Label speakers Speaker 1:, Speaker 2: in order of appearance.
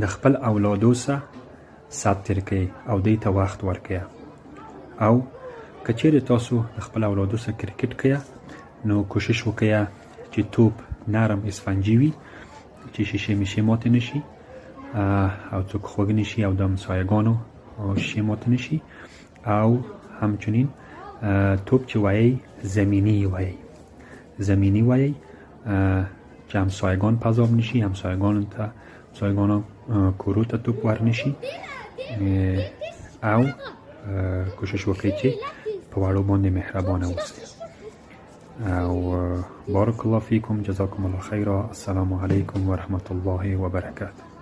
Speaker 1: د خپل اولادو سره سات تیر کړئ او دوی ته وخت ورکړئ. او که چیرې تاسو د خپل اولادو سره کرکټ کوئ نو کوشش وکړئ چې توپ نرم اسفنجي وي چې شیشې میشې ماتې نشي او څوک خوږ نشي او د همسایګانو شیشې ماتې نشي. او همچنین توپ چې وایي زمینی وایي چې همسایگان پذاب نشي، همسایگان کورو ته توپ ور نشي. او کوشش وکړئ چې په وړو باندې مهربانه اوسئ. او بارک الله فیکم، جزاکم الله خیرا. السلام علیکم و رحمت الله و برکاته.